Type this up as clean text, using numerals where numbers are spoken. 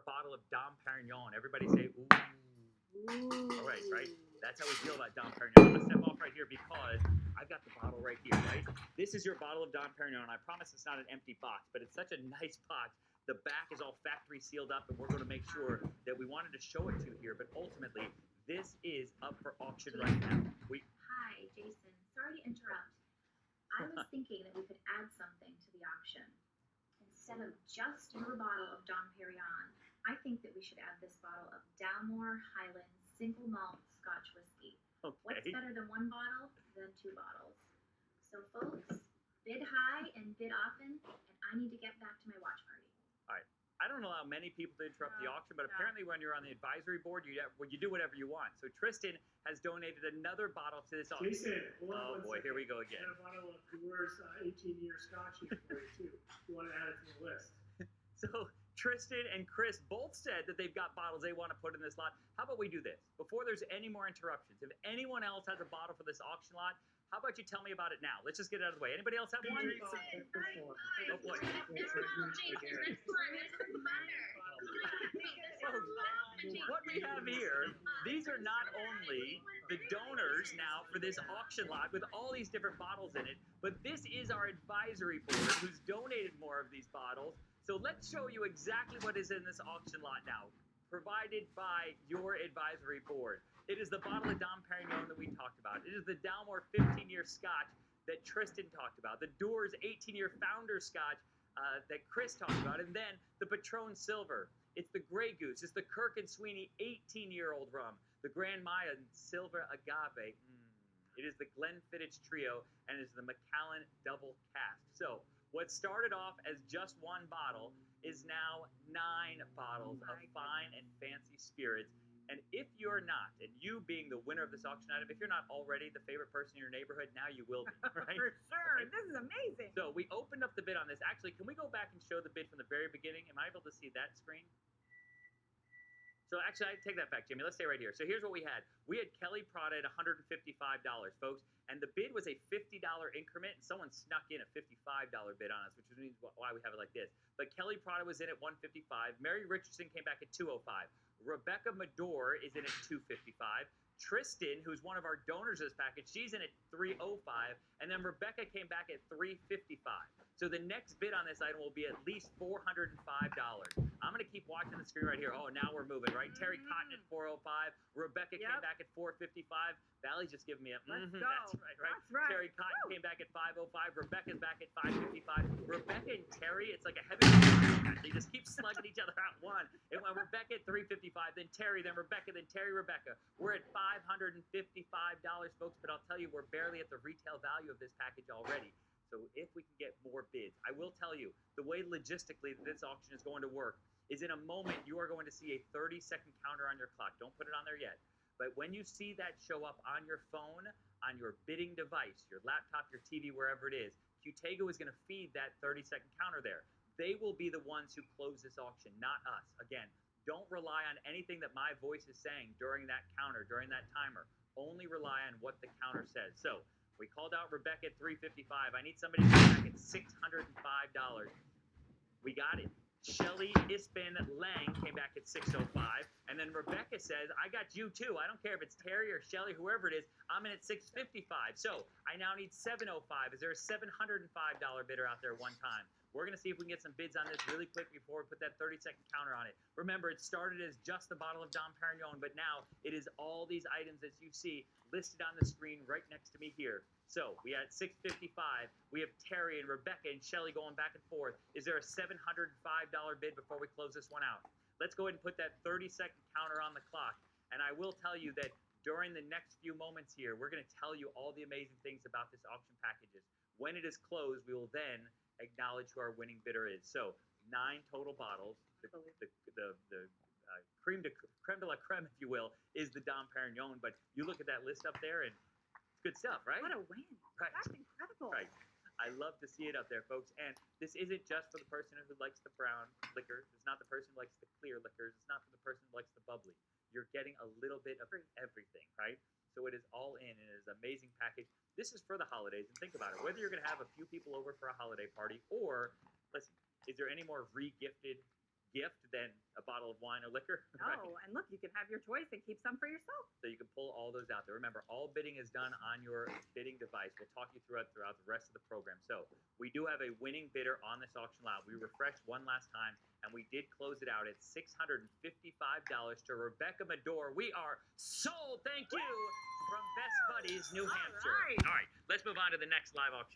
our bottle of Dom Perignon. Everybody say, ooh. All right, right? That's how we feel about Dom Perignon. I'm going to step off right here because I've got the bottle right here, right? This is your bottle of Dom Perignon. I promise it's not an empty box, but it's such a nice box. The back is all factory sealed up, and we're going to make sure that we wanted to show it to you here, but ultimately, this is up for auction right now. Hi, Jason. Sorry to interrupt. I was thinking that we could add something to the auction. Instead of just your bottle of Dom Perignon, I think that we should add this bottle of Dalmore Highland single malt Scotch whiskey. Okay. What's better than one bottle than two bottles? So, folks, bid high and bid often, and I need to get back to my watch party. All right. I don't allow many people to interrupt the auction, but apparently when you're on the advisory board, you do whatever you want. So Tristan has donated another bottle to this auction. Jason, oh boy, here we go again. I got a bottle of Dewar's 18-year Scotch here for you too. You want to add it to the list? So Tristan and Chris both said that they've got bottles they want to put in this lot. How about we do this? Before there's any more interruptions, if anyone else has a bottle for this auction lot, how about you tell me about it now? Let's just get it out of the way. Anybody else have one? Oh boy. What we have here, these are not only the donors now for this auction lot with all these different bottles in it, but this is our advisory board who's donated more of these bottles. So let's show you exactly what is in this auction lot now, provided by your advisory board. It is the bottle of Dom Perignon that we talked about. It is the Dalmore 15-year Scotch that Tristan talked about. The Dewar's 18-year Founder Scotch that Chris talked about. And then the Patron Silver. It's the Grey Goose. It's the Kirk and Sweeney 18-year-old rum. The Grand Maya Silver Agave. It is the Glenfiddich Trio. And it is the Macallan Double Cask. So what started off as just one bottle is now 9 bottles of fine and fancy spirits. And if you're not, and you being the winner of this auction item, if you're not already the favorite person in your neighborhood, now you will be, right? For sure. Right? This is amazing. So we opened up the bid on this. Actually, can we go back and show the bid from the very beginning? Am I able to see that screen? So actually, I take that back, Jimmy. Let's stay right here. So here's what we had. We had Kelly Prada at $155, folks. And the bid was a $50 increment, and someone snuck in a $55 bid on us, which means why we have it like this. But Kelly Prada was in at $155. Mary Richardson came back at $205. Rebecca Madore is in at $255. Tristan, who's one of our donors of this package, she's in at $305. And then Rebecca came back at $355. So the next bid on this item will be at least $405. I'm going to keep watching the screen right here. Oh, now we're moving, right? Terry Cotton at $405. Rebecca came back at $455. Valley's just giving me a Let's go. That's right, right? That's right. Terry Cotton Woo. came back at $505. Rebecca's back at $555. Rebecca and Terry, it's like a heavy match. They just keep slugging each other out. One. It went Rebecca at $355, then Terry, then Rebecca, then Terry, Rebecca. We're at $555, folks, but I'll tell you, we're barely at the retail value of this package already. So if we can get more bids, I will tell you, the way logistically that this auction is going to work is in a moment you are going to see a 30-second counter on your clock. Don't put it on there yet. But when you see that show up on your phone, on your bidding device, your laptop, your TV, wherever it is, Qtego is going to feed that 30-second counter there. They will be the ones who close this auction, not us. Again, don't rely on anything that my voice is saying during that counter, during that timer. Only rely on what the counter says. So we called out Rebecca at $355. I need somebody to come back at $605. We got it. Shelly Ispan Lang came back at $605. And then Rebecca says, I got you too. I don't care if it's Terry or Shelly, whoever it is. I'm in at $655. So I now need $705. Is there a $705 bidder out there one time? We're going to see if we can get some bids on this really quick before we put that 30-second counter on it. Remember, it started as just the bottle of Dom Perignon, but now it is all these items as you see listed on the screen right next to me here. So we had $655. We have Terry and Rebecca and Shelly going back and forth. Is there a $705 bid before we close this one out? Let's go ahead and put that 30-second counter on the clock. And I will tell you that during the next few moments here, we're going to tell you all the amazing things about this auction packages. When it is closed, we will then acknowledge who our winning bidder is. So 9 total bottles. The creme de la creme, if you will, is the Dom Perignon. But you look at that list up there, and it's good stuff, right? What a win. Right. That's incredible. Right. I love to see it up there, folks. And this isn't just for the person who likes the brown liquors. It's not the person who likes the clear liquors. It's not for the person who likes the bubbly. You're getting a little bit of everything, right? So it is all in, and it is an amazing package. This is for the holidays, and think about it. Whether you're going to have a few people over for a holiday party, or, listen, is there any more re-gifted gift than a bottle of wine or liquor. Right? Oh, and look, you can have your choice and keep some for yourself. So you can pull all those out there. Remember, all bidding is done on your bidding device. We'll talk you throughout the rest of the program. So we do have a winning bidder on this auction lot. We refreshed one last time, and we did close it out at $655 to Rebecca Medore. We are sold. Thank you from Best Buddies, New Hampshire. Right. All right, let's move on to the next live auction.